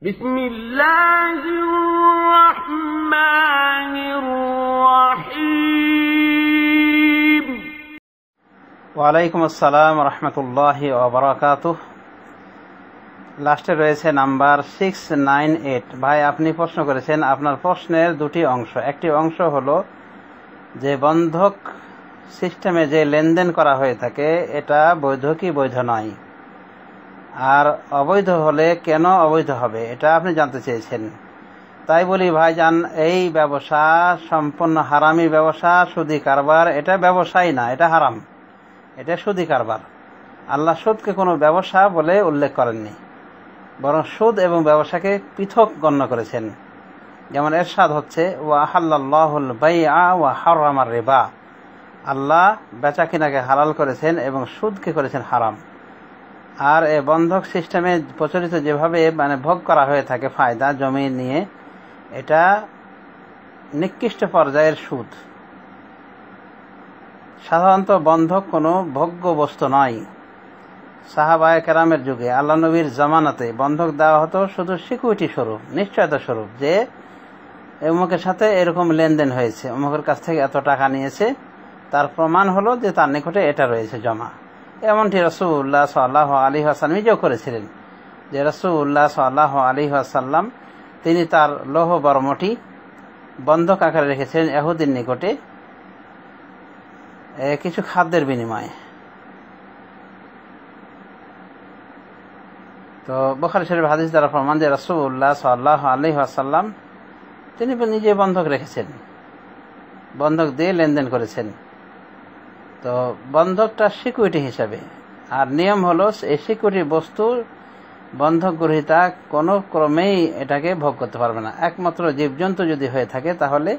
বিসমিল্লাহির রহমানির রহিম। ওয়ালাইকুম আসসালাম রহমতুল্লাহি ওয়া বারাকাতুহু। লাস্টে রয়েছে নাম্বার 698। ভাই, আপনি প্রশ্ন করেছেন, আপনার প্রশ্নের দুটি অংশ। একটি অংশ হলো যে বন্ধক সিস্টেমে যে লেনদেন করা হয়ে থাকে এটা বৈধ কি বৈধ নয়, আর অবৈধ হলে কেন অবৈধ হবে এটা আপনি জানতে চেয়েছেন। তাই বলি ভাইজান, এই ব্যবসা সম্পূর্ণ হারামি ব্যবসা, সুদি কারবার। এটা ব্যবসাই না, এটা হারাম, এটা সুদি কারবার। আল্লাহ সুদকে কোনো ব্যবসা বলে উল্লেখ করেননি, বরং সুদ এবং ব্যবসাকে পৃথক গণ্য করেছেন। যেমন এরশাদ হচ্ছে, ওয়া আহাল্লাল্লাহুল বাইআ ওয়া হারামার রিবা। আল্লাহ বেচা কিনাকে হালাল করেছেন এবং সুদকে করেছেন হারাম। আর এ বন্ধক সিস্টেমে প্রচলিত যেভাবে ভোগ করা হয়ে থাকে ফায়দা জমি নিয়ে, এটা নিকৃষ্ট পর্যায়ের সুদ। সাধারণত বন্ধক কোনো ভোগ্য বস্তু নয়। সাহাবায়ে কেরামের যুগে আল্লাহ নবীর জামানাতে বন্ধক দেওয়া হতো শুধু সিকিউরিটি স্বরূপ, নিশ্চয়তা স্বরূপ, যে অমুকের সাথে এরকম লেনদেন হয়েছে, অমুকের কাছ থেকে এত টাকা নিয়েছে, তার প্রমাণ হলো যে তার নিকটে এটা রয়েছে জমা। এমনটি রাসূলুল্লাহ সাল্লাল্লাহু আলাইহি ওয়াসাল্লাম নিজেও করেছিলেন, যে রাসূলুল্লাহ সাল্লাল্লাহু আলাইহি ওয়াসাল্লাম তিনি তার লৌহ বর্মটি বন্ধক আকারে রেখেছিলেন ইহুদীর নিকটে কিছু খাদ্যের বিনিময়ে। তো বুখারী শরীফের হাদিস দ্বারা প্রমাণ যে রাসূলুল্লাহ সাল্লাল্লাহু আলাইহি ওয়াসাল্লাম তিনি নিজে বন্ধক রেখেছেন, বন্ধক দিয়ে লেনদেন করেছেন। তো বন্ধকটা সিকিউরিটি হিসাবে, আর নিয়ম হলো এই সিকিউরিটি বস্তু বন্ধক গ্রহীতা কোনো ক্রমেই এটাকে ভোগ করতে পারবে না। একমাত্র জীবজন্তু যদি হয়ে থাকে তাহলে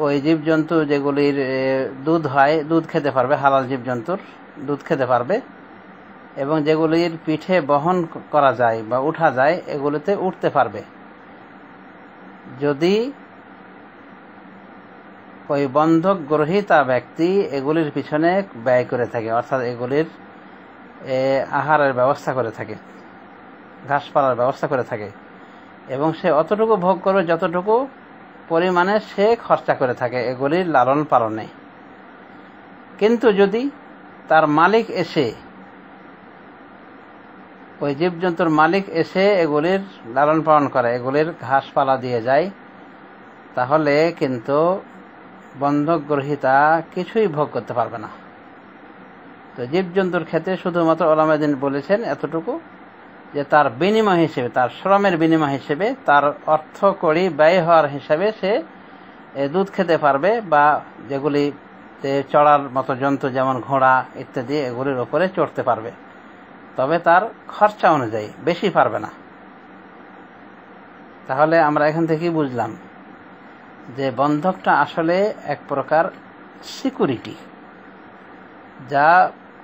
ওই জীবজন্তু যেগুলির দুধ হয়, দুধ খেতে পারবে, হালাল জীবজন্তুর দুধ খেতে পারবে, এবং যেগুলির পিঠে বহন করা যায় বা উঠা যায় এগুলিতে উঠতে পারবে। যদি ওই বন্ধক গ্রহীতা ব্যক্তি এগুলির পিছনে ব্যয় করে থাকে, অর্থাৎ এগুলির আহারের ব্যবস্থা করে থাকে, ঘাসপালার ব্যবস্থা করে থাকে, এবং সে অতটুকু ভোগ করবে যতটুকু পরিমাণে সে খরচা করে থাকে এগুলির লালন পালনে। কিন্তু যদি তার মালিক এসে, ওই জীবজন্তুর মালিক এসে এগুলির লালন পালন করে, এগুলির ঘাসপালা দিয়ে যায়, তাহলে কিন্তু বন্ধক গ্রহীতা কিছুই ভোগ করতে পারবে না। তো জীবজন্তুর ক্ষেত্রে শুধুমাত্র উলামায়ে দ্বীন বলেছেন এতটুকু, যে তার বিনিময় হিসেবে, তার শ্রমের বিনিময় হিসেবে, তার অর্থ কড়ি ব্যয় হওয়ার হিসাবে সে দুধ খেতে পারবে, বা যেগুলি চড়ার মতো জন্তু যেমন ঘোড়া ইত্যাদি এগুলির উপরে চড়তে পারবে, তবে তার খরচা অনুযায়ী, বেশি পারবে না। তাহলে আমরা এখান থেকেই বুঝলাম যে বন্ধকটা আসলে এক প্রকার সিকিউরিটি, যা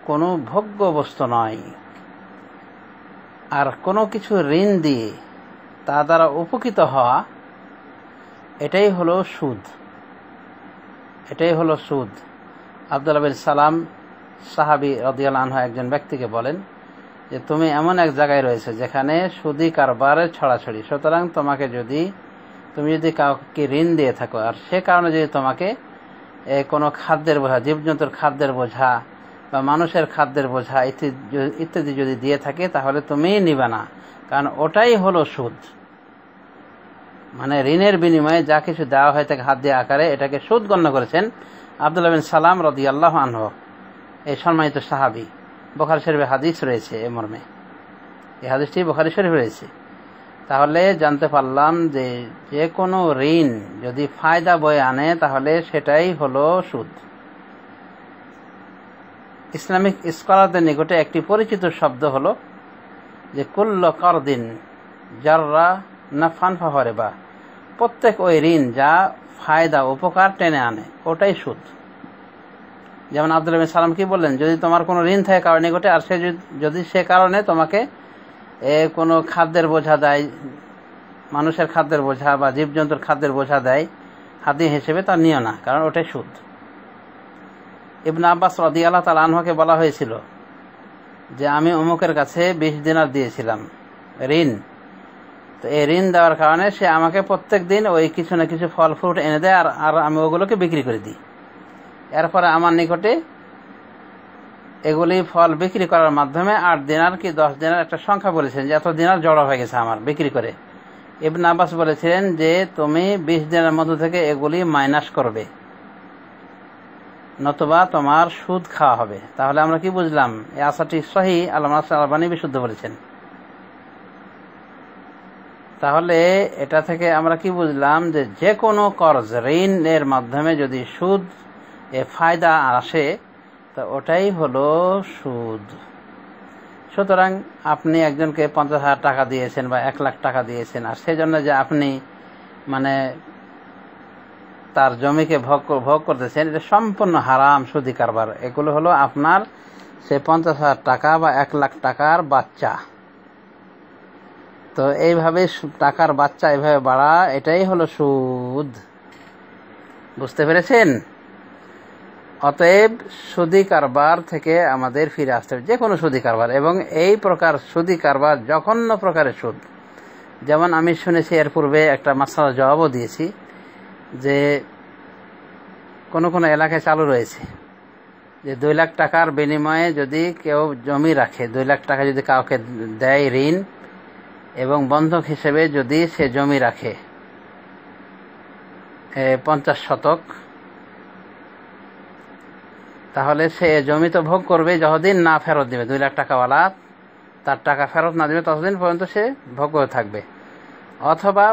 কোনো ভোগ্য বস্তু নয়। আর কোনো কিছু ঋণ দিয়ে তা দ্বারা উপকৃত হওয়া, এটাই হলো সুদ, এটাই হলো সুদ। আব্দুল্লাহ বিন সালাম সাহাবী রাদিয়াল্লাহু আনহু একজন ব্যক্তিকে বলেন যে তুমি এমন এক জায়গায় রয়েছে যেখানে সুদি কারবারের ছড়াছড়ি, সুতরাং তুমি যদি কাউকে ঋণ দিয়ে থাকো, আর সে কারণে যদি তোমাকে কোনো খাদ্যের বোঝা, জীবজন্তুর খাদ্যের বোঝা বা মানুষের খাদ্যের বোঝা ইত্যাদি যদি দিয়ে থাকে, তাহলে তুমি নিবে না, কারণ ওটাই হলো সুদ। মানে ঋণের বিনিময়ে যা কিছু দেওয়া হয় থাকে হাত দিয়ে আকারে, এটাকে সুদ গণ্য করেছেন আব্দুল্লাহ বিন সালাম রাদিয়াল্লাহু আনহু, এই সম্মানিত সাহাবী। বুখারী শরীফে হাদিস রয়েছে এ মর্মে, এই হাদিসটি বুখারী শরীফে রয়েছে। তাহলে জানতে পারলাম যে যে কোনো ঋণ যদি ফায়দা বয়ে আনে তাহলে সেটাই হলো সুদ। ইসলামিক স্কলারদের নিকটে একটি পরিচিত শব্দ হলো যে কুল্লু কারদিন জাররা নাফআন ফাহুয়া রিবা। প্রত্যেক ওই ঋণ যা ফায়দা, উপকার টেনে আনে, ওটাই সুদ। যেমন আব্দুল্লাহ বিন সালাম কি বললেন, যদি তোমার কোনো ঋণ থাকে কারোর নিকটে, আর যদি সে কারণে তোমাকে কোনো খাদ্যের বোঝা দেয়, মানুষের খাদ্যের বোঝা বা জীবজন্তুর খাদ্যের বোঝা দেয় হাদি হিসেবে, তা নিও না, কারণ ওটাই সুদ। ইবনে আব্বাস রাদিয়াল্লাহু তাআলা আনহুকে বলা হয়েছিল যে আমি অমুকের কাছে 20 দিনার দিয়েছিলাম, ঋণ। তো এই ঋণ দেওয়ার কারণে সে আমাকে প্রত্যেক দিন ওই কিছু না কিছু ফল ফ্রুট এনে দেয়, আর আমি ওগুলোকে বিক্রি করে দিই। এরপরে আমার নিকটে এগুলি ফল বিক্রি করার মাধ্যমে 8 দিনার কি 10 দিনার একটা সংখ্যা বলেছেন যে এত দিনার জড়ো হয়ে গেছে আমার বিক্রি করে। ইবনে আব্বাস বলেছিলেন যে তুমি 20 দিনের মধ্য থেকে এগুলি মাইনাস করবে, নতুবা তোমার সুদ খাওয়া হবে। তাহলে আমরা কি বুঝলাম? এই আসাটি সহিহ, আল্লামা নাসির আলবানী বিশুদ্ধ বলেছেন। তাহলে এটা থেকে আমরা কি বুঝলাম? যে কোনো কর্জ ঋণের মাধ্যমে যদি সুদ ফায়দা আসে তো ওটাই হলো সুদ। সুতরাং আপনি একজনকে 50,000 টাকা দিয়েছেন বা 1 লাখ টাকা দিয়েছেন, আর সেজন্য যে আপনি মানে তার জমিকে ভোগ করতেছেন, এটা সম্পূর্ণ হারাম সুদি কারবার। এগুলো হলো আপনার সে 50,000 টাকা বা 1 লাখ টাকার বাচ্চা। তো এইভাবে টাকার বাচ্চা এইভাবে বাড়া, এটাই হলো সুদ। বুঝতে পেরেছেন? অতএব সুদি কারবার থেকে আমাদের ফিরে আসতে হবে, যে কোনো সুদি কারবার। এবং এই প্রকার সুদি কারবার জঘন্য প্রকারের সুদ। যেমন আমি শুনেছি, এর পূর্বে একটা মাসআলার জবাবও দিয়েছি, যে কোন কোন এলাকায় চালু রয়েছে যে 2 লাখ টাকার বিনিময়ে যদি কেউ জমি রাখে, 2 লাখ টাকা যদি কাউকে দেয় ঋণ, এবং বন্ধক হিসেবে যদি সে জমি রাখে 50 শতক, তাহলে সে জমি তো ভোগ করবে যতদিন না ফেরত দিবে। 2 লাখ টাকাওয়ালা তার টাকা ফেরত না দিবে ততদিন পর্যন্ত সে ভোগ করে থাকবে। অথবা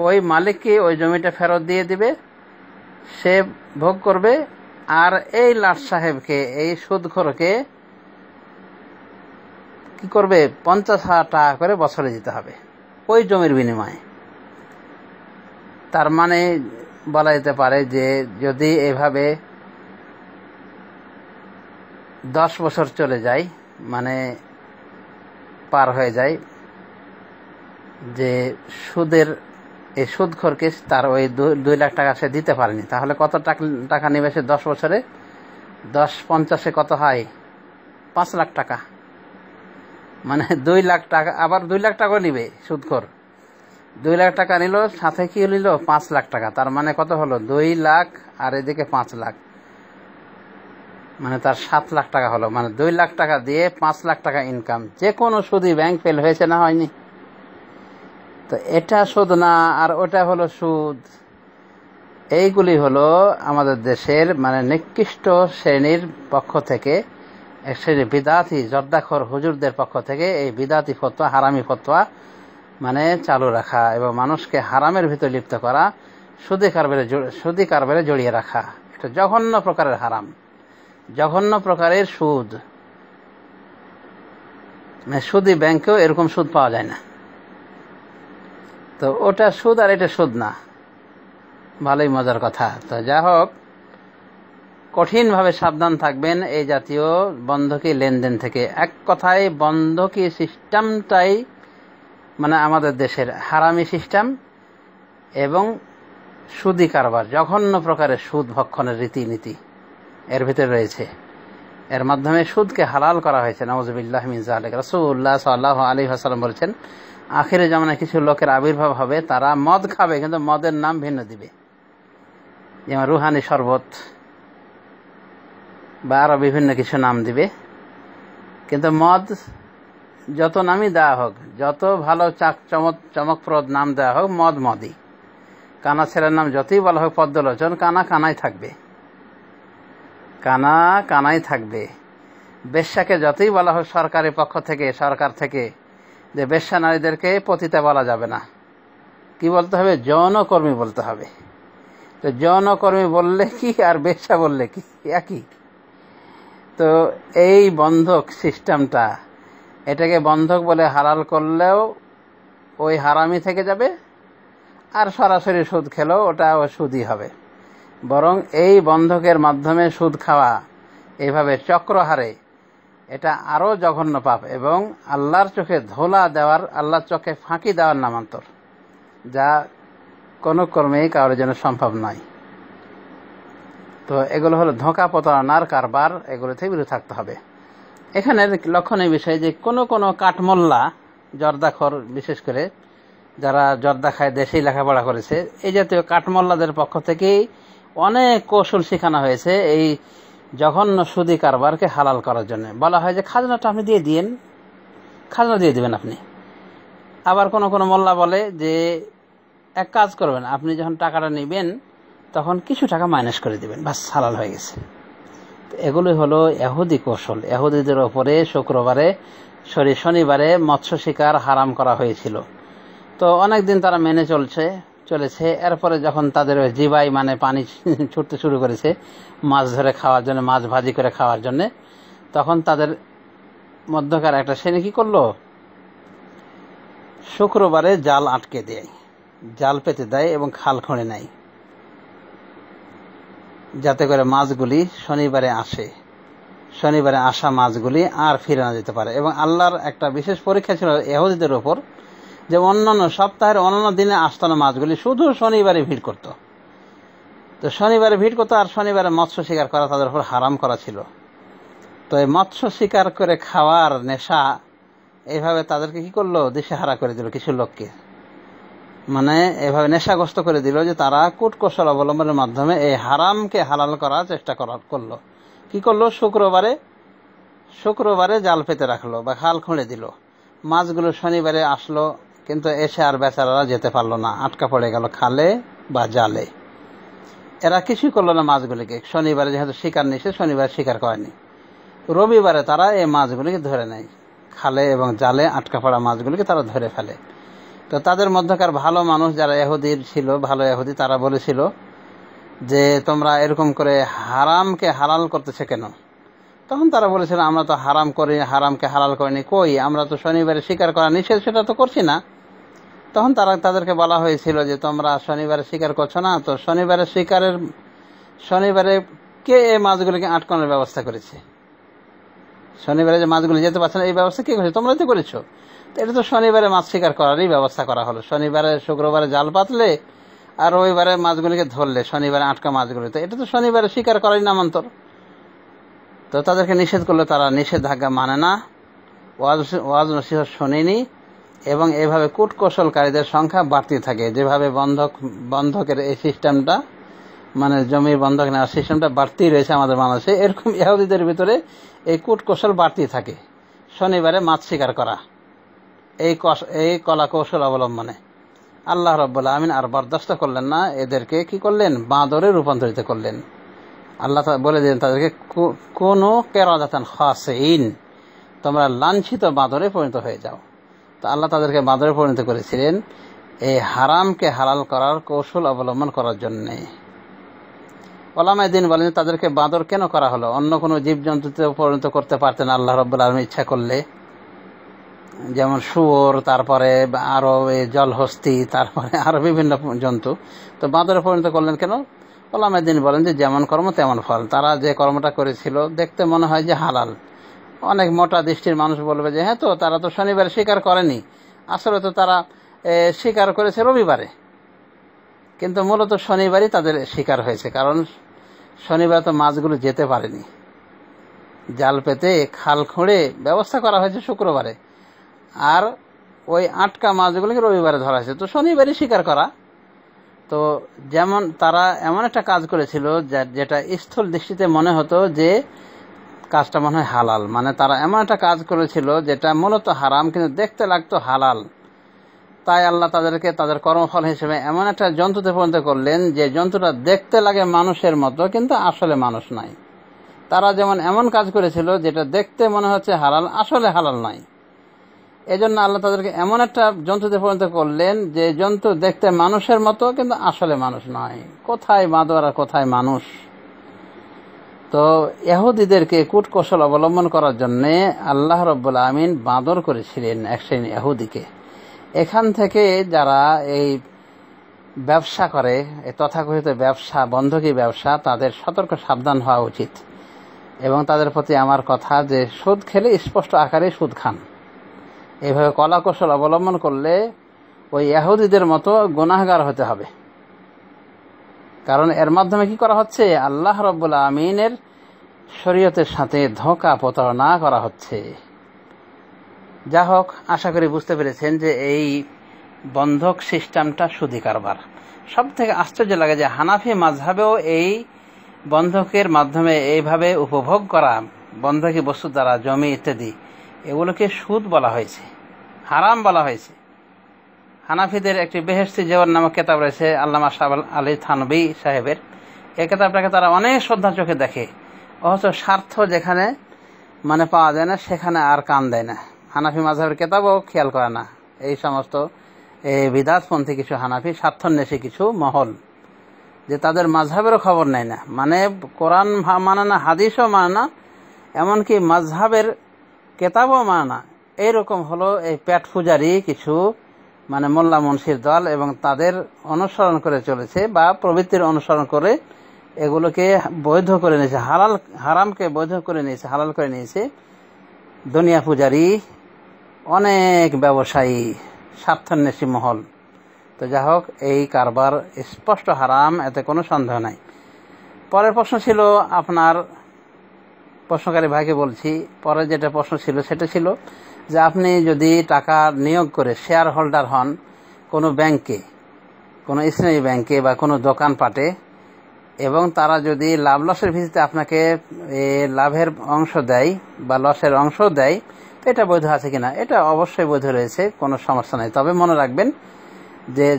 ওই মালিককে ওই জমিটা ফেরত দিয়ে দিবে, সে ভোগ করবে, আর এই লাট সাহেবকে, এই সুদখোরকে কি করবে? 50,000 টাকা করে বছরে দিতে হবে ওই জমির বিনিময়ে। তার মানে বলা যেতে পারে যে যদি এভাবে 10 বছর চলে যায়, মানে পার হয়ে যায়, যে সুদের এই সুদখোরকে তার ওই 2 লাখ টাকা সে দিতে পারেনি, তাহলে কত টাকা নেবে সে 10 বছরে? 10 50-এ কত হয়? 5 লাখ টাকা। মানে 2 লাখ টাকা, আবার 2 লাখ টাকা নিবে সুদখোর। 2 লাখ টাকা নিল, সাথে কি নিল? 5 লাখ টাকা। তার মানে কত হলো? 2 লাখ আর এদিকে 5 লাখ, মানে তার 7 লাখ টাকা হলো। মানে 2 লাখ টাকা দিয়ে 5 লাখ টাকা ইনকাম। যে কোনো সুদই ব্যাংক ফেল হয়েছে না হয়নি? তো এটা সুদ না, আর ওটা হলো সুদ। এইগুলি হলো আমাদের দেশের মানে নিকৃষ্ট শ্রেণীর পক্ষ থেকে, এক শ্রেণীর বিদাতি জর্দাখোর হুজুরদের পক্ষ থেকে এই বিদাতি ফতোয়া, হারামি ফতোয়া মানে চালু রাখা এবং মানুষকে হারামের ভিতর লিপ্ত করা, সুদি কারবারে জড়িয়ে রাখা। এটা জঘন্য প্রকারের হারাম, জঘন্য প্রকারের সুদ। মানে সুদি ব্যাংকেও এরকম সুদ পাওয়া যায় না। তো ওটা সুদ আর এটা সুদ না। ভালোই মজার কথা। তো যা হোক, কঠিনভাবে সাবধান থাকবেন এই জাতীয় বন্ধকি লেনদেন থেকে। এক কথায় বন্ধকি সিস্টেমটাই মানে আমাদের দেশের হারামি সিস্টেম এবং সুদি কারবার, জঘন্য প্রকারের সুদ ভক্ষণের রীতিনীতি এর ভিতরে রয়েছে। এর মাধ্যমে সুদকে হালাল করা হয়েছে। নাউযুবিল্লাহ মিন যালিক। রাসূলুল্লাহ সাল্লাল্লাহু আলাইহি ওয়াসাল্লাম বলেছেন, আখিরে জামানায় কিছু লোকের আবির্ভাব হবে, তারা মদ খাবে কিন্তু মদের নাম ভিন্ন দিবে, যেমন রুহানি শরবত বা আরো বিভিন্ন কিছু নাম দিবে। কিন্তু মদ যত নামই দেওয়া হোক, যত ভালো চমকপ্রদ নাম দেওয়া হোক, মদ মদই। কানা ছেলের নাম যতই বলা হোক পদ্মলোচন, কানা কানাই থাকবে, কানা কানাই থাকবে। বেশ্যাকে যতই বলা হোক সরকারের পক্ষ থেকে, সরকার থেকে, যে বেশ্যা নারীদেরকে পতিতা বলা যাবে না, কি বলতে হবে? যৌনকর্মী বলতে হবে। তো যৌনকর্মী বললে কি আর বেশ্যা বললে কি একই? তো এই বন্ধক সিস্টেমটা, এটাকে বন্ধক বলে হালাল করলেও ওই হারামি থেকে যাবে, আর সরাসরি সুদ খেলেও ওটা সুদই হবে। বরং এই বন্ধকের মাধ্যমে সুদ খাওয়া, এইভাবে চক্রহারে, এটা আরো জঘন্য পাপ এবং আল্লাহর চোখে ধোলা দেওয়ার, আল্লাহর চোখে ফাঁকি দেওয়ার নামান্তর, যা কোনো কর্মেই কারোর জন্য সম্ভব নয়। তো এগুলো হলো ধোঁকা প্রতারণার কারবার, এগুলো থেকে বিরত থাকতে হবে। এখানে লক্ষণীয় বিষয় যে কোনো কাঠমোল্লা জর্দাখর, বিশেষ করে যারা জর্দা খায়, দেশেই লেখাপড়া করেছে, এই জাতীয় কাঠমোল্লাদের পক্ষ থেকেই অনেক কৌশল শেখানো হয়েছে এই জঘন্য সুদী কারবারকে হালাল করার জন্য। বলা হয় যে খাজনাটা আপনি দিয়ে দিয়েন, খাজনা দিয়ে দিবেন আপনি। আবার কোন কোন মোল্লা বলে যে এক কাজ করবেন, আপনি যখন টাকাটা নেবেন তখন কিছু টাকা মাইনাস করে দিবেন, বাস হালাল হয়ে গেছে। এগুলোই হলো ইহুদি কৌশল। ইহুদিদের ওপরে শুক্রবারে শনিবারে মৎস্য শিকার হারাম করা হয়েছিল। তো অনেকদিন তারা মেনে চলেছে। এরপরে যখন তাদের জিবাই মানে পানি ছুটতে শুরু করেছে মাছ ধরে খাওয়ার জন্য, মাছ ভাজি করে খাওয়ার জন্য, তখন তাদের মধ্যকার একটা শ্রেণী কি করলো, শুক্রবারে জাল আটকে দেয়, জাল পেতে দেয় এবং খাল খুঁড়ে নেয়, যাতে করে মাছগুলি শনিবারে আসা মাছগুলি আর ফিরে না যেতে পারে। এবং আল্লাহর একটা বিশেষ পরীক্ষা ছিল ইহুদিদের উপর, যে অন্যান্য সপ্তাহের অন্যান্য দিনে আসতো না মাছগুলি, শুধু শনিবারে ভিড় করত। তো শনিবারে ভিড় করতো, আর শনিবারে মৎস্য শিকার করা তাদের উপর হারাম করা ছিল। তো এই মৎস্য শিকার করে খাওয়ার নেশা এইভাবে তাদেরকে কি করলো, দিশেহারা করে দিল। কিছু লোককে মানে এভাবে নেশাগ্রস্ত করে দিল যে তারা কূটকৌশল অবলম্বনের মাধ্যমে এই হারামকে হালাল করার চেষ্টা করলো। কি করলো, শুক্রবারে জাল পেতে রাখলো বা খাল খুঁড়ে দিল। মাছগুলো শনিবারে আসলো, কিন্তু এসে আর বেচারারা যেতে পারলো না, আটকা পড়ে গেল খালে বা জালে। এরা কিছুই করলো না মাছগুলিকে। শনিবারে যেহেতু শিকার নিষেধ, শনিবার শিকার করেনি। রবিবারে তারা এই মাছগুলিকে ধরে নেয়, খালে এবং জালে আটকা পড়া মাছগুলিকে তারা ধরে ফেলে। তো তাদের মধ্যকার ভালো মানুষ যারা ইহুদির ছিল, ভালো ইহুদি, তারা বলেছিল যে তোমরা এরকম করে হারামকে হালাল করতেছে কেন? তখন তারা বলেছিল আমরা তো হারামকে হালাল করিনি, কই আমরা তো শনিবারে শিকার করা নিষেধ সেটা তো করছি না। তখন তাদেরকে বলা হয়েছিল যে তোমরা শনিবারে শিকার করছো না, তো শনিবারে কে এই মাছগুলিকে আটকানোর ব্যবস্থা করেছে? শনিবারে যে মাছগুলি যেতে পারছে না, এই ব্যবস্থা কে করেছে? তোমরা তো করেছো। এটা তো শনিবারে মাছ শিকার করারই ব্যবস্থা করা হলো। শুক্রবারে জাল পাতলে আর রবিবারে মাছগুলিকে ধরলে, শনিবারে আটকা মাছগুলি, তো এটা তো শনিবারে শিকার করারই নামান্তর। তো তাদেরকে নিষেধ করলে তারা নিষেধাজ্ঞা মানে না, ওয়াজ নসিহত শোনেনি, এবং এভাবে কূটকৌশলকারীদের সংখ্যা বাড়তে থাকে। যেভাবে বন্ধকের এই সিস্টেমটা, মানে জমির বন্ধক নেওয়ার সিস্টেমটা বাড়তেই রয়েছে আমাদের বাংলাদেশে, এরকম ইহুদিদের ভিতরে এই কূটকৌশল বাড়তেই থাকে। শনিবারে মাছ শিকার করা, এই কলা কৌশল অবলম্বনে আল্লাহ রাব্বুল আমিন আর বরদাস্ত করলেন না, এদেরকে কি করলেন, বাঁদরে রূপান্তরিত করলেন। আল্লাহ বলে দিলেন তাদেরকে, কোনো কিরাদাতান খাসিন, তোমরা লাঞ্ছিত বাঁদরে পরিণত হয়ে যাও। তো আল্লাহ তাদেরকে বাঁদরে পরিণত করেছিলেন এই হারামকে হালাল করার কৌশল অবলম্বন করার জন্য। ওলামায়ে দ্বীন বলেন তাদেরকে বাঁদর কেন করা হলো? অন্য কোনো জীবজন্তুতে পরিণত করতে পারতেন আল্লাহ রাব্বুল আলামিন ইচ্ছা করলে, যেমন শুয়োর, তারপরে আরো জলহস্তি, তারপরে আরো বিভিন্ন জন্তু। তো বাঁদরে পরিণত করলেন কেন? ওলামায়ে দ্বীন বলেন যে যেমন কর্ম তেমন ফল। তারা যে কর্মটা করেছিল দেখতে মনে হয় যে হালাল। অনেক মোটা দৃষ্টির মানুষ বলবে যে হ্যাঁ, তো তারা তো শনিবারে শিকার করেনি, আসলে তো তারা শিকার করেছে রবিবারে। কিন্তু মূলত শনিবারই তাদের শিকার হয়েছে, কারণ শনিবার তো মাছগুলো যেতে পারেনি। জাল পেতে খাল খুঁড়ে ব্যবস্থা করা হয়েছে শুক্রবারে, আর ওই আটকা মাছগুলোকে রবিবারে ধরা হয়েছে, তো শনিবারই শিকার করা। তো যেমন তারা এমন একটা কাজ করেছিল যেটা স্থূল দৃষ্টিতে মনে হতো যে কাজটা মনে হয় হালাল, মানে তারা এমন একটা কাজ করেছিল যেটা মূলত হারাম কিন্তু দেখতে লাগতো হালাল। তাই আল্লাহ তাদেরকে তাদের কর্মফল হিসেবে এমন একটা জন্তুতে পরিণত করলেন যে জন্তুটা দেখতে লাগে মানুষের মতো, কিন্তু আসলে মানুষ নাই। তারা যেমন এমন কাজ করেছিল যেটা দেখতে মনে হচ্ছে হালাল, আসলে হালাল নাই। এজন্য আল্লাহ তাদেরকে এমন একটা জন্তুতে পরিণত করলেন যে জন্তু দেখতে মানুষের মতো, কিন্তু আসলে মানুষ নয়। কোথায় বাঁদর আর কোথায় মানুষ? তো ইহুদিদেরকে কূটকৌশল অবলম্বন করার জন্য আল্লাহ রাব্বুল আমিন বাঁদর করেছিলেন এক শ্রেণী ইহুদিকে। এখান থেকে যারা এই ব্যবসা করে, এই তথাকথিত ব্যবসা, বন্ধকি ব্যবসা, তাদের সতর্ক সাবধান হওয়া উচিত। এবং তাদের প্রতি আমার কথা যে সুদ খেলে স্পষ্ট আকারে সুদ খান। এইভাবে কলা কৌশল অবলম্বন করলে ওই ইহুদিদের মতো গুনাহগার হতে হবে। কারণ এর মাধ্যমে কি করা হচ্ছে, আল্লাহ রাব্বুল আমিনের শরীয়তের সাথে ধোঁকা প্রতারণা করা হচ্ছে। যা হোক, আশা করি বুঝতে পেরেছেন যে এই বন্ধক সিস্টেমটা সুদি কারবার। সব থেকে আশ্চর্য লাগে যে হানাফি মাযহাবেও এই বন্ধকের মাধ্যমে এইভাবে উপভোগ করা, বন্ধকি বস্তু দ্বারা জমি ইত্যাদি, এগুলোকে সুদ বলা হয়েছে, হারাম বলা হয়েছে। হানাফিদের একটি বেহেশতি জেওয়ার নামক কেতাব রয়েছে আল্লামা শাহ আলী থানভী সাহেবের। এই কেতাবটাকে তারা অনেক শ্রদ্ধা চোখে দেখে, অথচ স্বার্থ যেখানে পাওয়া যায় না সেখানে আর কান দেয় না। হানাফি মাযহাবের কেতাবও খেয়াল করে না। এই সমস্ত বিদআতপন্থী কিছু হানাফি, স্বার্থান্বেষী কিছু মহল, যে তাদের মাযহাবেরও খবর নেয় না, কোরআন মানে না, হাদিসও মানে না, এমনকি মাযহাবের কেতাবও মানে না। এইরকম হলো এই পেট পূজারি কিছু মোল্লা মুন্সির দল, এবং তাদের অনুসরণ করে চলেছে বা প্রবৃত্তির অনুসরণ করে এগুলোকে বৈধ করে নিয়েছে, হারামকে বৈধ করে নিয়েছে, হালাল করে নিয়েছে দুনিয়া পূজারি অনেক ব্যবসায়ী, স্বার্থান্বেষী মহল। তো যা হোক, এই কারবার স্পষ্ট হারাম, এতে কোনো সন্দেহ নাই। পরের প্রশ্ন ছিল আপনার, প্রশ্নকারী ভাইকে বলছি, পরের যেটা প্রশ্ন ছিল সেটা ছিল যে আপনি যদি টাকা নিয়োগ করে শেয়ার হোল্ডার হন কোনো ব্যাংকে, কোনো ইসলামী ব্যাংকে বা কোনো দোকানপাটে, এবং তারা যদি লাভ লসের ভিত্তিতে আপনাকে লাভের অংশ দেয় বা লসের অংশ দেয়, তো এটা বৈধ আছে কিনা? এটা অবশ্যই বৈধ রয়েছে, কোনো সমস্যা নেই। তবে মনে রাখবেন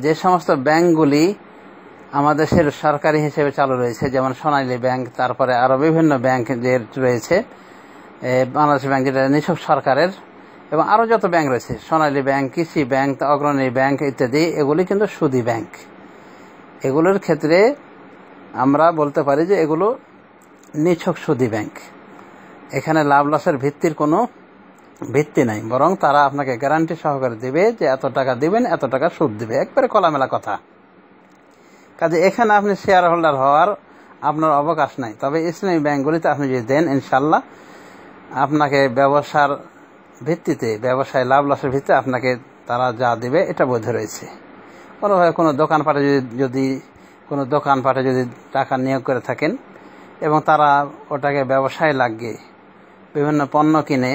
যে সমস্ত ব্যাংকগুলি আমাদের দেশের সরকারি হিসেবে চালু রয়েছে, যেমন সোনালী ব্যাংক, তারপরে আরও বিভিন্ন ব্যাংক যে রয়েছে, বাংলাদেশ ব্যাংক যেটা নিছক সরকারের, এবং আরও যত ব্যাংক রয়েছে, সোনালী ব্যাংক, কৃষি ব্যাংক, অগ্রণী ব্যাংক ইত্যাদি, এগুলি কিন্তু সুদী ব্যাংক। এগুলোর ক্ষেত্রে আমরা বলতে পারি যে এগুলো নিছক সুদী ব্যাংক। এখানে লাভ লসের ভিত্তির কোনো ভিত্তি নাই, বরং তারা আপনাকে গ্যারান্টি সহকারে দিবে যে এত টাকা দিবেন, এত টাকা সুদ দিবে, একবারে খোলামেলা কথা। কাজে এখানে আপনি শেয়ার হোল্ডার হওয়ার আপনার অবকাশ নাই। তবে ইসলামী ব্যাংকগুলিতে আপনি যদি দেন, ইনশাল্লাহ আপনাকে ব্যবসার ভিত্তিতে, ব্যবসায় লাভ লসের ভিত্তিতে আপনাকে তারা যা দিবে এটা বৈধ রয়েছে। কোনোভাবে কোনো দোকানপাটে যদি টাকা নিয়োগ করে থাকেন এবং তারা ওটাকে ব্যবসায় লাগিয়ে বিভিন্ন পণ্য কিনে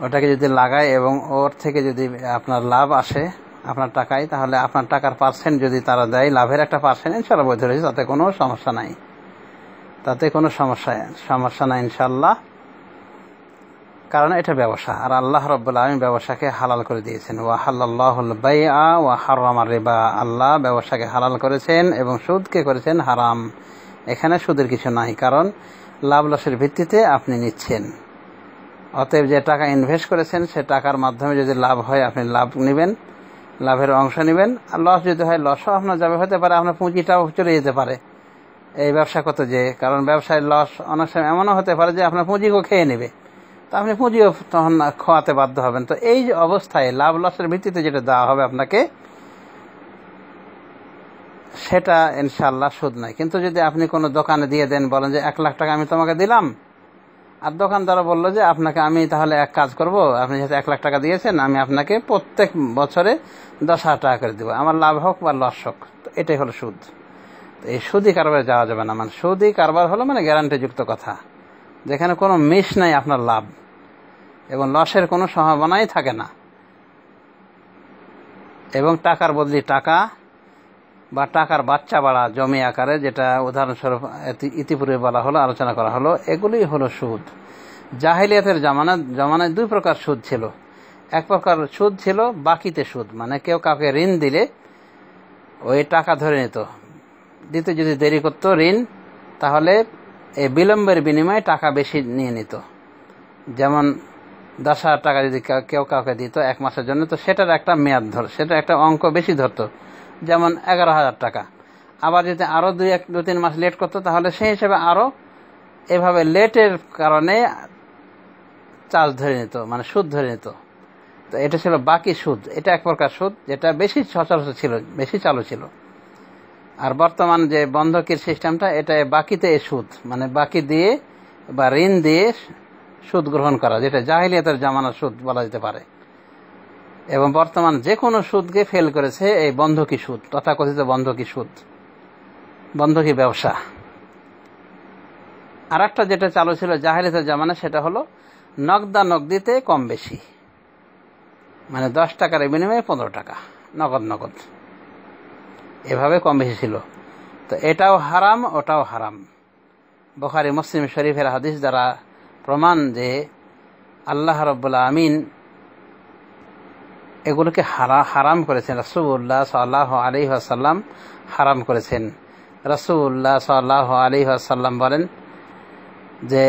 ওটাকে যদি লাগায় এবং ওর থেকে যদি আপনার লাভ আসে আপনার টাকায়, তাহলে আপনার টাকার পার্সেন্ট যদি তারা দেয়, লাভের একটা পার্সেন্ট, ইনশাল্লাহ বৈধ রয়েছে, তাতে কোনো সমস্যা নাই, সমস্যা নাই ইনশাল্লাহ। কারণ এটা ব্যবসা, আর আল্লাহ রাব্বুল আলামিন ব্যবসাকে হালাল করে দিয়েছেন। ওয়া হালাল্লাহুল বাইআ ওয়া হারামার রিবা, আল্লাহ ব্যবসাকে হালাল করেছেন এবং সুদকে করেছেন হারাম। এখানে সুদের কিছু নাই, কারণ লাভ লসের ভিত্তিতে আপনি নিচ্ছেন। অতএব যে টাকা ইনভেস্ট করেছেন সে টাকার মাধ্যমে যদি লাভ হয় আপনি লাভ নেবেন, লাভের অংশ নেবেন, আর লস যদি হয় লসও আপনার যাবে, হতে পারে আপনার পুঁজিটাও চলে যেতে পারে এই ব্যবসা করতে যেয়ে। কারণ ব্যবসায় লস অনেক সময় এমনও হতে পারে যে আপনার পুঁজিকেও খেয়ে নেবে, তো আপনি পুঁজিও তখন খোয়াতে বাধ্য হবেন। তো এই যে অবস্থায় লাভ লসের ভিত্তিতে যেটা দেওয়া হবে আপনাকে, সেটা ইনশাআল্লাহ সুদ নাই। কিন্তু যদি আপনি কোনো দোকানে দিয়ে দেন, বলেন যে 1 লাখ টাকা আমি তোমাকে দিলাম, আর দোকানদার বললো যে আপনাকে আমি তাহলে এক কাজ করব, আপনি যেহেতু 1 লাখ টাকা দিয়েছেন, আমি আপনাকে প্রত্যেক বছরে 10,000 টাকা করে দেবো, আমার লাভ হোক বা লস হোক। তো এটাই হলো সুদ। তো এই সুদি কারবারে যাওয়া যাবে না। সুদি কারবার হলো গ্যারান্টিযুক্ত কথা, যেখানে কোনো মিস নাই আপনার লাভ এবং লসের কোনো সম্ভাবনাই থাকে না, এবং টাকার বদলি টাকা বা টাকার বাচ্চা বাড়া জমি আকারে, যেটা উদাহরণস্বরূপ ইতিপূর্বে বলা হলো, আলোচনা করা হলো, এগুলি হলো সুদ। জাহিলিয়াতের জামানায় 2 প্রকার সুদ ছিল। এক প্রকার সুদ ছিল বাকিতে সুদ, কেউ কাউকে ঋণ দিলে ওই টাকা ধরে নিত, দিতে যদি দেরি করতো ঋণ, তাহলে এই বিলম্বের বিনিময়ে টাকা বেশি নিয়ে নিত। যেমন 10,000 টাকা যদি কেউ কাউকে দিত 1 মাসের জন্য, তো সেটার একটা মেয়াদ সেটা একটা অঙ্ক বেশি ধরতো, যেমন 11,000 টাকা। আবার যদি আরও 2-3 মাস লেট করতো, তাহলে সেই হিসেবে আরও এভাবে লেটের কারণে চার্জ ধরে নিত, সুদ ধরে নিত। তো এটা ছিল বাকি সুদ। এটা এক প্রকার সুদ, যেটা বেশি সচরাচর ছিল, বেশি চালু ছিল। আর বর্তমান যে বন্ধকের সিস্টেমটা, এটা বাকিতে সুদ, বাকি দিয়ে বা ঋণ দিয়ে সুদ গ্রহণ করা, যেটা জাহিলিয়াতের জামানার সুদ বলা যেতে পারে। এবং বর্তমান যে কোনো সুদকে ফেল করেছে এই বন্ধকি সুদ, তথাকথিত বন্ধকি সুদ, বন্ধকি ব্যবসা। আর একটা যেটা চালু ছিল জাহিলিয়াতের জামানায়, সেটা হলো নগদানগদিতে কম বেশি, মানে 10 টাকার বিনিময়ে 15 টাকা নগদ নগদ, এভাবে কম বেশি ছিল। তো এটাও হারাম, ওটাও হারাম। বুখারী মুসলিম শরীফের হাদিস দ্বারা প্রমাণ যে আল্লাহ রাব্বুল আমিন এগুলোকে হারাম করেছেন। রাসূলুল্লাহ সাল্লাল্লাহু আলাইহি ওয়াসাল্লাম হারাম করেছেন। রাসূলুল্লাহ সাল্লাল্লাহু আলাইহি ওয়াসাল্লাম বলেন যে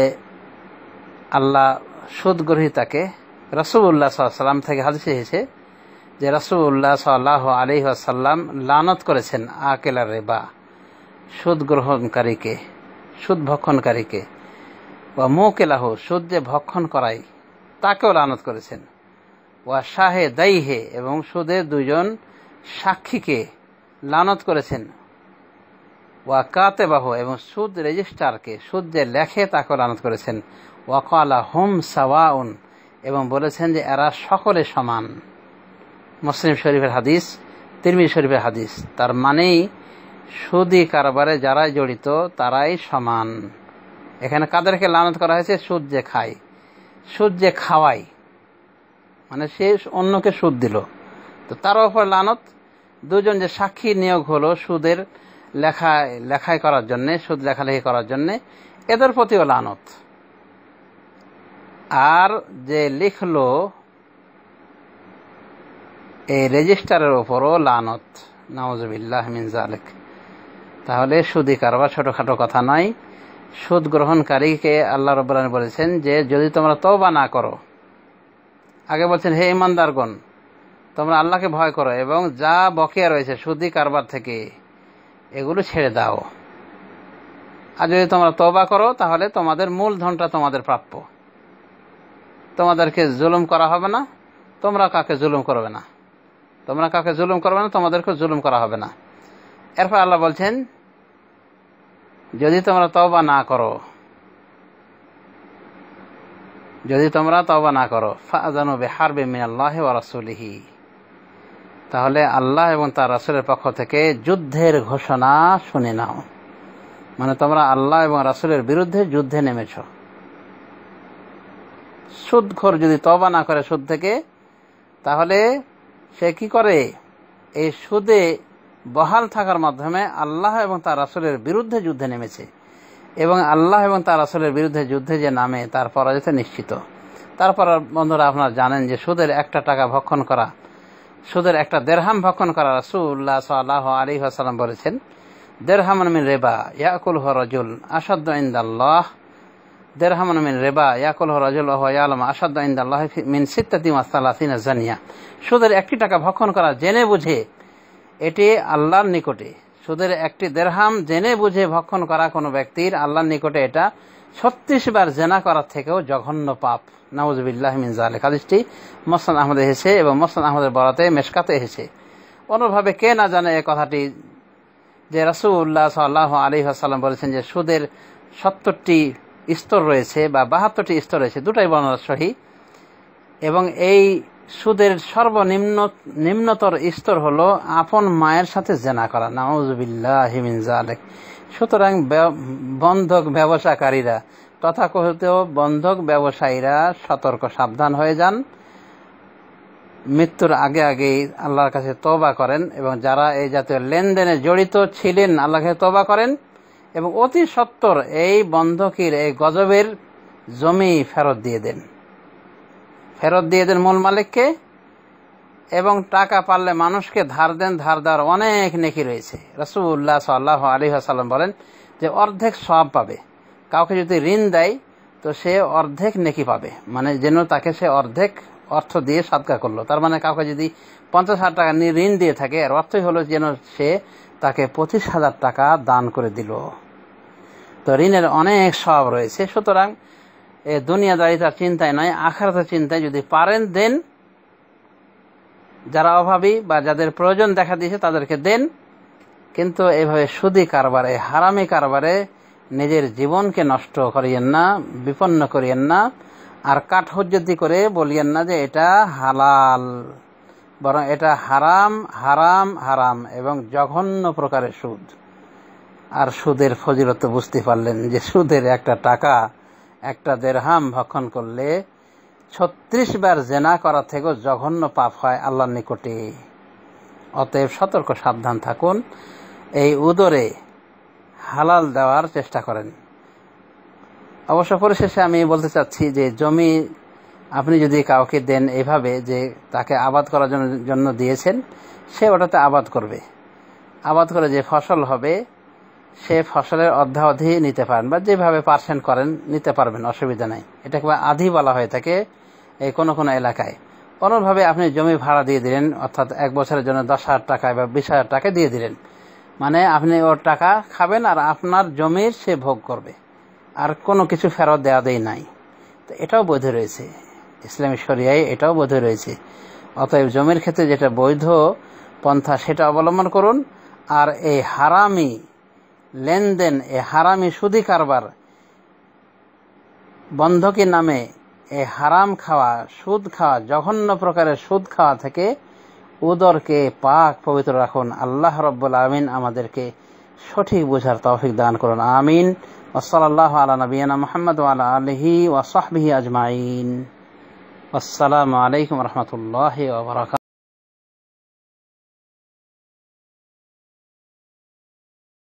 আল্লাহ সুদ গ্রহীতাকে, রাসূলুল্লাহ সাল্লাল্লাহু আলাইহি ওয়াসাল্লাম থেকে হাদিসে এসেছে যে রাসূলুল্লাহ সাল্লাল্লাহু আলাইহি ওয়াসাল্লাম লানত করেছেন আকিলার রিবা, সুদ গ্রহণকারীকে, সুদ ভক্ষণকারীকে, ওয়া মুকিলাহু, সুদ যে ভক্ষণ করায় তাকেও লানত করেছেন, ওয়া শাহিদাইহি, এবং সুদের 2জন সাক্ষীকে লানত করেছেন, ওয়া কাতিবাহু, এবং সুদ রেজিস্ট্রারকে, সুদ যে লেখে তাকেও লানত করেছেন, ওয়া ক্বালা হুম সাওয়াউন, এবং বলেছেন যে এরা সকলে সমান। মুসলিম শরীফের হাদিস, তিরমিজি শরীফের হাদিস। তার মানেই সুদি কারবারে যারা জড়িত তারাই সমান। এখানে কাদেরকে লানত করা হয়েছে? সুদ যে খায়, সুদ যে খাওয়ায়, মানে সে অন্যকে সুদ দিল, তো তার উপর লানত। 2জন যে সাক্ষী নিয়োগ হলো সুদের লেখাই করার জন্যে, সুদ লেখালেখি করার জন্যে, এদের প্রতিও লানত। আর যে লিখলো এই রেজিস্টারের উপরও লানত, নাউযুবিল্লাহ মিন যালিক। তাহলে সুদি কারবার ছোটখাটো কথা নয়। সুদ গ্রহণকারীকে আল্লাহ রাব্বুল আলামিন বলেছেন যে যদি তোমরা তওবা না করো, আগে বলছেন হে ঈমানদারগণ তোমরা আল্লাহকে ভয় করো এবং যা বকেয়া রয়েছে সুদি কারবার থেকে এগুলো ছেড়ে দাও। আর যদি তোমরা তওবা করো তাহলে তোমাদের মূলধনটা তোমাদের প্রাপ্য, তোমাদেরকে জুলুম করা হবে না, তোমরা কাকে জুলুম করবে না, তোমরা কাকে জুলুম করবে না, তোমাদেরকে জুলুম করা হবে না। এরপর আল্লাহ বলছেন যদি তোমরা তওবা না করো, যদি তোমরা তওবা না করো, ফাআযানু বিহারবিন মিনাল্লাহি ওয়া রাসূলিহি, তাহলে আল্লাহ এবং তার রাসূলের পক্ষ থেকে যুদ্ধের ঘোষণা শুনে নাও। মানে তোমরা আল্লাহ এবং রাসূলের বিরুদ্ধে যুদ্ধে নেমেছ। সুদখোর যদি তওবা না করে সুদ থেকে, তাহলে সে কি করে? এই সুদে বহাল থাকার মাধ্যমে আল্লাহ এবং তার রাসূলের বিরুদ্ধে যুদ্ধে নেমেছে, এবং আল্লাহ এবং তার রাসূলের বিরুদ্ধে যুদ্ধে যে নামে তার পরাজয় নিশ্চিত। তারপর বন্ধুরা আপনারা জানেন যে সুদের 1 টাকা ভক্ষণ করা, সুদের 1 দিরহাম ভক্ষণ করা, রাসূলুল্লাহ সাল্লাল্লাহু আলাইহি ওয়াসাল্লাম বলেছেন দিরহামুন মিন রিবা ইয়াকুলহু রাজুল আশাদ্দু ইনদাল্লাহ, দিরহামুন মিন রিবা ইয়াকুলহু রাজুল ওয়া হুয়া ইয়ালামু আশাদ্দু ইনদাল্লাহ মিন 36 জানিয়া। সুদের 1 টাকা ভক্ষণ করা জেনে বুঝে এটি আল্লাহর নিকটে, সুদের 1 দিরহাম জেনে বুঝে ভক্ষণ করা কোনো ব্যক্তির আল্লাহর নিকটে এটা 36 বার জেনা করার থেকেও জঘন্য পাপ। নাউযুবিল্লাহ মিন যালিক। হাদিসটি মুসনাদ আহমদে এসেছে এবং মুসনাদ আহমদের বরাতে মেশকাতে এসেছে। অন্যভাবে কে না জানে এই কথাটি যে রাসূলুল্লাহ সাল্লাল্লাহু আলাইহি ওয়াসাল্লাম বলেছেন যে সুদের 70টি স্তর রয়েছে বা 72টি স্তর রয়েছে, দুটাই বর্ণনা সহিহ। এবং এই সুদের নিম্নতর স্তর হলো আপন মায়ের সাথে জেনা করা। নাউযুবিল্লাহি মিন যালিক। সুতরাং বন্ধক ব্যবসাকারীরা, তথাকথিত বন্ধক ব্যবসায়ীরা সতর্ক সাবধান হয়ে যান, মৃত্যুর আগে আগেই আল্লাহর কাছে তওবা করেন, এবং যারা এই জাতীয় লেনদেনে জড়িত ছিলেন আল্লাহর কাছে তওবা করেন এবং অতি সত্বর এই বন্ধকির এই গজবের জমি ফেরত দিয়ে দেন, ফেরত দিয়ে দেন মূল মালিককে। এবং টাকা পারলে মানুষকে ধার দেন, ধার দেওয়ার অনেক নেকি রয়েছে। রাসূলুল্লাহ সাল্লাল্লাহু আলাইহি ওয়াসাল্লাম বলেন যে অর্ধেক সওয়াব পাবে। কাউকে যদি ঋণ দেয় তো সে অর্ধেক নেকি পাবে, মানে যেন তাকে সে অর্ধেক অর্থ দিয়ে সাদকা করলো। তার মানে কাউকে যদি 50,000 টাকা ঋণ দিয়ে থাকে, এর অর্থই হলো যেন সে তাকে 25,000 টাকা দান করে দিল। তো ঋণের অনেক সওয়াব রয়েছে। সুতরাং দুনিয়াদারিতার চিন্তায় নয়, আখিরাতের চিন্তায় যদি পারেন দেন। যারা অভাবী বা যাদের প্রয়োজন দেখা দিয়েছে তাদেরকে দেন, কিন্তু এইভাবে সুদি কারবারে, হারামি কারবারে নিজের জীবনকে নষ্ট করিয়েন না, বিপন্ন করিয়েন না। আর কাঠহজ্জতি করে বলিয়েন না যে এটা হালাল, বরং এটা হারাম হারাম হারাম এবং জঘন্য প্রকারের সুদ। আর সুদের ফজিলত বুঝতে পারলেন যে সুদের 1 টাকা, 1 দিরহাম ভক্ষণ করলে 36 বার জেনা করা থেকেও জঘন্য পাপ হয় আল্লাহর নিকটে। অতএব সতর্ক সাবধান থাকুন, এই উদরে হালাল দেওয়ার চেষ্টা করেন। অবশ্য পরিশেষে আমি বলতে চাচ্ছি যে জমি আপনি যদি কাউকে দেন এইভাবে যে তাকে আবাদ করার জন্য দিয়েছেন, সে ওটাতে আবাদ করবে, আবাদ করে যে ফসল হবে সে ফসলের অর্ধাঅধি নিতে পারেন, বা যেভাবে পার্সেন্ট করেন নিতে পারবেন, অসুবিধা নাই। এটাকে আধি বলা হয়ে থাকে এই কোনো কোনো এলাকায়। কোনোভাবে আপনি জমি ভাড়া দিয়ে দিলেন, অর্থাৎ 1 বছরের জন্য 10,000 টাকা বা 20,000 টাকা দিয়ে দিলেন, মানে আপনি ওর টাকা খাবেন আর আপনার জমির সে ভোগ করবে, আর কোনো কিছু ফেরত দেওয়া দেই নাই। তো এটাও বৈধ রয়েছে, ইসলামী শরিয়ায় এটাও বৈধ রয়েছে। অতএব জমির ক্ষেত্রে যেটা বৈধ পন্থা সেটা অবলম্বন করুন। আর এই হারামি লেনদেন, এই হারামি সুদি কারবার, বন্ধকি নামে এই হারাম খাওয়া, সুদ খাওয়া, জঘন্য প্রকারের সুদ খাওয়া থেকে উদরকে পাক পবিত্র রাখুন। আল্লাহ রাব্বুল আমিন আমাদেরকে সঠিক বোঝার তৌফিক দান করুন, আমিন। ওয়াসাল্লাল্লাহু আলা নবিয়িনা মুহাম্মদ ওয়া আলা আলিহি ওয়া সাহবিহি আজমাইন। আসসালামু আলাইকুম ওয়া রাহমাতুল্লাহি ওয়া বারাকাতুহু।